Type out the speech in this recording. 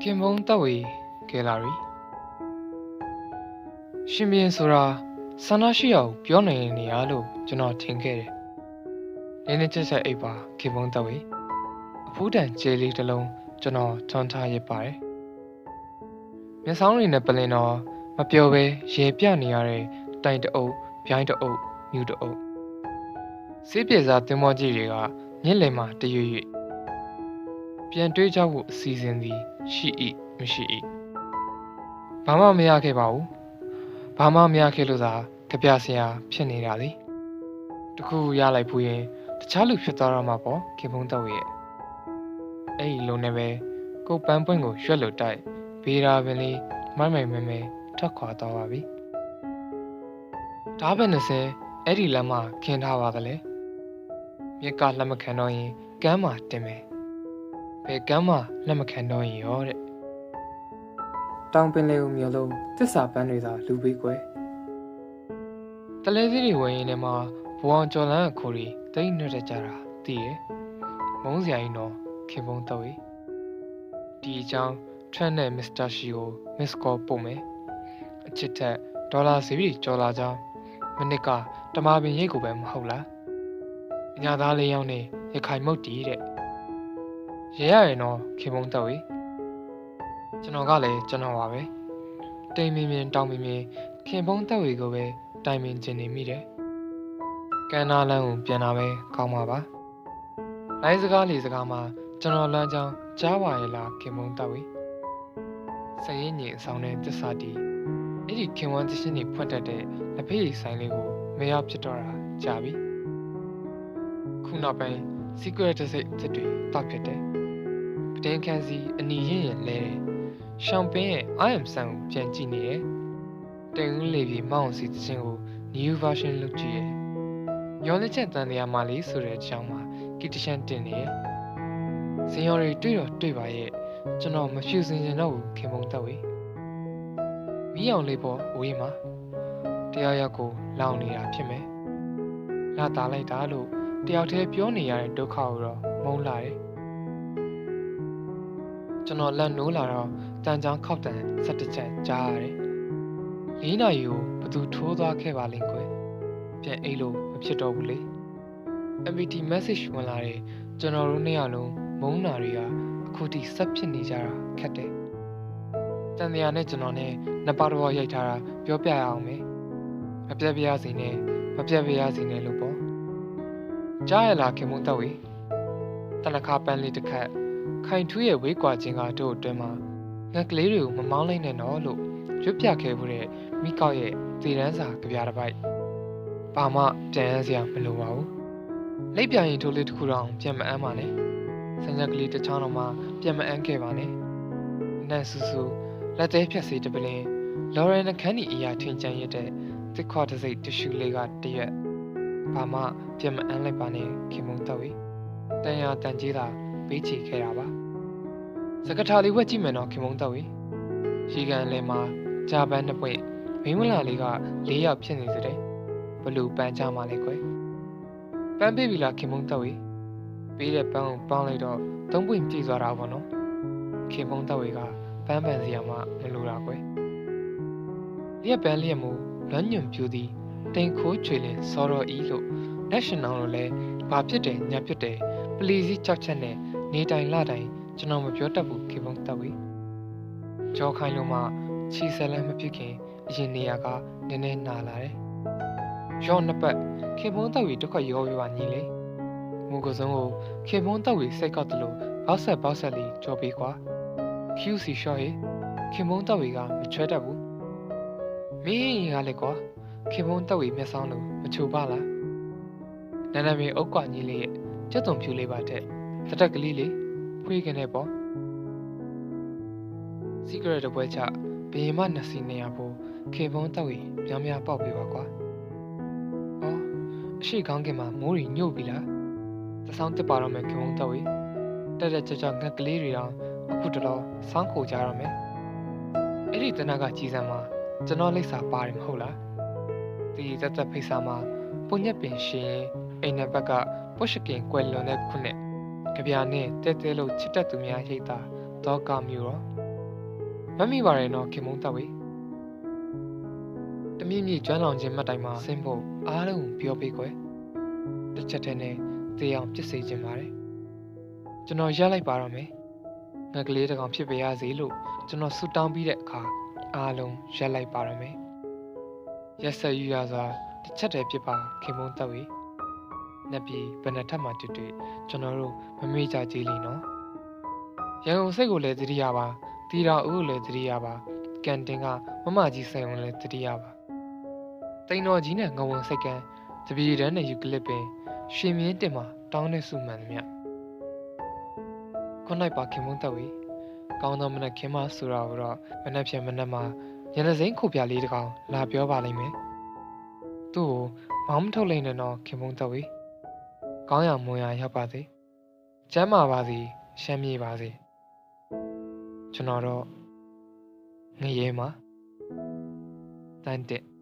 ခင်မုံတက်ဝေကဲလာရီရှင်ပြန်ဆိုတာဆန္ဒရှိအောင်ပြောနိုင်တဲ့နေရာလို့ကျွန်တော်ထင်ခဲ့တယ်။နင်းနေချက်ချက်အိပ်ပါခင်မုံတက်ဝေအဖိုးတန်ကျဲလေးတစ်လုံးကျွန်တော်ထွန်းထားရပါတယ်။မျက်စောင်းတွေနဲ့ပလင်တော့မပျော်ပဲရေပြနေရတဲ့တိုင်တအုပ်ပြိုင်းတအုပ်မြူတအုပ်စေးပြေစားတင်မောကြီးတွေကမြင့်လယ်မှာတရွရွပြန်တွေးကြဖို့အစီအစဉ်သည်ရှိ၏မရှိ၏ဘာမှမရခဲ့ပါဘူးဘာမှမရခဲ့လို့သာကြပြဆရာဖြစ်နေတာလေတခုရလိုက်ဘူးရင်တခြားလူဖြစ်သွားတော့မှာပေါ့ခင်ဖုံးတော့ရဲ့အဲ့ဒီလုံးနဲ့ပဲကိုပန်းပွင့်ကိုရွက်လို့တိုက်ဘေးရာပင်လေးမိုက်မဲထွက်ခွာသွားပါပြီဒါပဲ20အဲ့ဒီလမ်းမှာခင်းထားပါသလဲမြက်ကလက်မခံတော့ရင်ကမ်းမှာတင်မယ်ဘယ်ကမ်းမှာလက်မခံတော့ရင်ရောတဲ့တောင်ပင်လေးကိုမျိုးလုံးသစ္စာပန်းတွေသာလူပေးကွယ်တလဲစီးတွေဝင်ရင်လည်းမှဘဝကျော်လန်းအခိုတွေတိတ်နှက်ကြတာသိရမုန်းစရာကြီးတော့ခင်ဖုံးတော့ဒီအကြောင်းထရန့်နဲ့မစ္စတာရှီကိုမစ်ကောပို့မယ်အချစ်ထက်ဒေါ်လာစီပြီးကျော်လာကြောင်းမနစ်ကတမာပင်ရိတ်ကိုပဲမဟုတ်လားညာသားလေးယောက်နဲ့ရခိုင်မုတ်တီတဲ့ရဲရရင်တော့ခင်ဖုံးတော့ကျွန်တော်ကလည်းကျွန်တော်ပါပဲတိမ်မြင်တောင်မြင်ခင်ဖုံးတော့ကိုပဲတိုင်ပင်ကျင်နေမိတယ်ကန်းနာလန်းကိုပြန်လာပဲကောင်းပါပါလိုင်းစကားလေးစကားမှာကျွန်တော်လမ်းကြောင်းကြားပါရဲ့လားခင်ဖုံးတော့စရင်ညင်အဆောင်တဲ့သစ္စာတီအဲ့ဒီခင်ဝမ်းသရှင်တွေဖွက်တတ်တဲ့လက်ဖေးဆိုင်လေးကိုမရောက်ဖြစ်တော့တာကြာပြီခုနောက်ပိုင်း secret စိတ်တွေတောက်ဖြစ်တယ်ပတင်းခန်းစီအနီရင်လဲတယ်ရှောင်ပင်းရဲ့ I am ဆန်ကိုပြန်ကြည့်နေတယ်တင်ဦးလေးပြီးမောင်စီသချင်းကို new version လုပ်ကြည့်ရဲ့ရောလက်ချက်တန်တရားမှလေးဆိုတဲ့အကြောင်းမှာကီတရှန်တင်နေရဲ့စင်ရော်တွေတွေ့တော့တွေ့ပါရဲ့ကျွန်တော်မဖြူစင်စင်တော့ဘူးခင်မုံတော့ဝေးမီးအောင်လေးပေါ်ဝေးမှာတရားရောက်ကိုလောင်နေတာဖြစ်မယ်လာတာလိုက်တာလို့တယောက်တည်းပြောနေရတဲ့ဒုက္ခကိုတော့မုန်းလာတယ်ကျွန်တော်လက်နိုးလာတော့တန်ချောင်းခောက်တန်17ချက်ကြားရတယ်4နာရီကိုဘသူထိုးသွားခဲ့ပါလိမ့်ကွယ်ပြန်အိတ်လို့မဖြစ်တော့ဘူးလေ MBT message ဝင်လာတဲ့ကျွန်တော်တို့နှစ်ယောက်လုံးမုန်းနာတွေကအခုထိဆက်ဖြစ်နေကြတာခက်တယ်တန်တရားနဲ့ကျွန်တော်နဲ့နှစ်ပါးတော်ရိုက်ထားတာပြောပြရအောင်မယ်မပြတ်ပြရစီနဲ့မပြတ်ပြရစီနဲ့လို့ပေါ့ကြားရလားခင်မုန်းတော့ဝေတနခါပန်းလေးတစ်ခတ်ခိုင်ထူးရဲ့ဝေးကွာခြင်းကတို့အတွင်းမှာငက်ကလေးတွေကိုမမောင်းလိုက်နဲ့တော့လို့ရွတ်ပြခဲ့မှုတဲ့မိကောက်ရဲ့သေတန်းစာကြပြတစ်ပိုက်ဘာမှပြန်ရစရာမလိုပါဘူးလိပ်ပြရင်ထိုးလေးတစ်ခုတော့ပြန်မအမ်းပါနဲ့စံချက်ကလေးတစ်ချောင်းတော့မှပြန်မအမ်းခဲ့ပါနဲ့နတ်ဆူဆူလက်သေးဖြတ်စီတပလင်းလော်ရန်နှခမ်းဒီအရာထင်ချင်ရတဲ့တစ်ခွာတစ်စိတ်တ िश ူလေးကတရက်ဘာမှပြန်မအမ်းလိုက်ပါနဲ့ခင်မုံတော့တန်ရတန်ကြီးတာပေးချေခဲ့တာပါစကထာလေးဝက်ကြည့်မယ်နော်ခင်မုံတော့ရေကန်လဲမှာဂျာပန်နှစ်ပွင့်မင်းမလာလေးက4ယောက်ဖြစ်နေစတဲ့ဘလူပန်းချမှလဲကွယ်ပန်းပေးပြီလားခင်မုံတော့ပေးတဲ့ပန်းကိုပေါင်းလိုက်တော့3ပွင့်ပြည့်သွားတာပေါ့နော်ခင်မုံတော့ကပန်းပန်စီရမှမလိုတာကွယ်လျက်ပန်းလျက်မူလွမ်းညွန်ပြူသည်တိန်ခိုးချွေလင်စော်တော်ဤလို့ national လို့လဲဘာဖြစ်တယ်ညာဖြစ်တယ်ပလီစီကြောက်ချက်နဲ့နေတိုင်လတိုင်ကျွန်တော်မပြောတတ်ဘူးခင်ဗျတော့ကြောခိုင်းလို့မှချီဆက်လည်းမဖြစ်ခင်အရင်နေရာကနည်းနည်းနာလာတယ်ရောနှစ်ပတ်ခင်ဗျတော့ဒုက္ခရောပြပါညီလေမူကစုံကိုခင်ဗျတော့စိတ်ကောက်တယ်လို့ဘောက်ဆက်လေးကြောပေးကွာ QC short ဟေခင်ဗျတော့ကမချွဲတတ်ဘူးမင်းရင်ကလည်းကွာခင်ဗျတော့မျက်စောင်းလို့မချိုပါလားနာနာမင်းအုတ်ကွာညီလေးရဲ့ကျက်သွန်ဖြူလေးပါတဲ့တတက်ကလေးလေးဖွေးကနေပေါ့ secret တပွဲချဘယင်မနှစ်စီနေရဖို့ခင်ဖုံးတောက်ရင်များပေါက်ပေးပါကွာအော်အရှိကောင်းကင်မှာမိုးရီညို့ပြီလားသဆောင်တက်ပါတော့မယ်ခင်ဖုံးတောက်ရင်တက်ကြငက်ကလေးတွေတော့အခုတလောဆောင်းခိုကြရမယ်အဲ့ဒီတနကကြီးစံမှာကျွန်တော်လိပ်စာပါတယ်မဟုတ်လားဒီတက်ဖိတ်စာမှာပုံညက်ပင်ရှင်အိမ်နံပါတ်ကပုရှကင်ကွယ်လွန်တဲ့ခုနှစ်ကြပြနဲ့တဲလို့ချစ်တတ်သူများရိတ်တာတော့ကမျိုးရော မမိပါရဲ့နော်ခင်မုန်းတက်ဝေတမြင့်မြင့်ကျွမ်းလောင်ခြင်းမှတ်တိုင်မှာဆင်းဖို့အားလုံးပြောပေးကွယ်တစ်ချက်တည်းနဲ့သေအောင်ပြစ်စေခြင်းပါတယ်ကျွန်တော်ရက်လိုက်ပါတော့မယ်ငါကလေးတစ်ကောင်ဖြစ်ပေရစေလို့ကျွန်တော်ဆုတောင်းပြီးတဲ့အခါအားလုံးရက်လိုက်ပါတော့မယ်ရက်ဆက်ယူရစွာတစ်ချက်တည်းဖြစ်ပါခင်မုန်းတက်ဝေနှစ်ပြည်ဘယ်နှထပ်မှတွေ့တွေ့ကျွန်တော်တို့မမေ့ကြကြည်လီနော်ရန်ကုန်စိတ်ကိုလည်းသတိရပါတီတော်ဦးကိုလည်းသတိရပါကန်တင်ကမမကြီးဆိုင်ဝင်လည်းသတိရပါတိန်တော်ကြီးနဲ့ငဝုံစိတ်ကန်တပီတန်းနဲ့ယူကလစ်ပင်ရွှေမြင်းတင်မှာတောင်းတဲ့စုမှန်သမျှခွန်လိုက်ပါခင်မုန်းတက်ဝေကောင်းသောမနက်ခင်းမဆိုတာကိုတော့မနက်ဖြန်မနက်မှာရန်စိမ့်ခုပြလေးတစ်ကောင်လာပြောပါလိမ့်မယ်သူ့ကိုမောင်းမထုတ်လိုက်နဲ့တော့ခင်မုန်းတက်ဝေကောင်းရမွန်ရရောက်ပါစေကျမ်းမာပါစေရှမ်းမြေပါစေကျွန်တော်တော့ငရဲမှာတန်တက်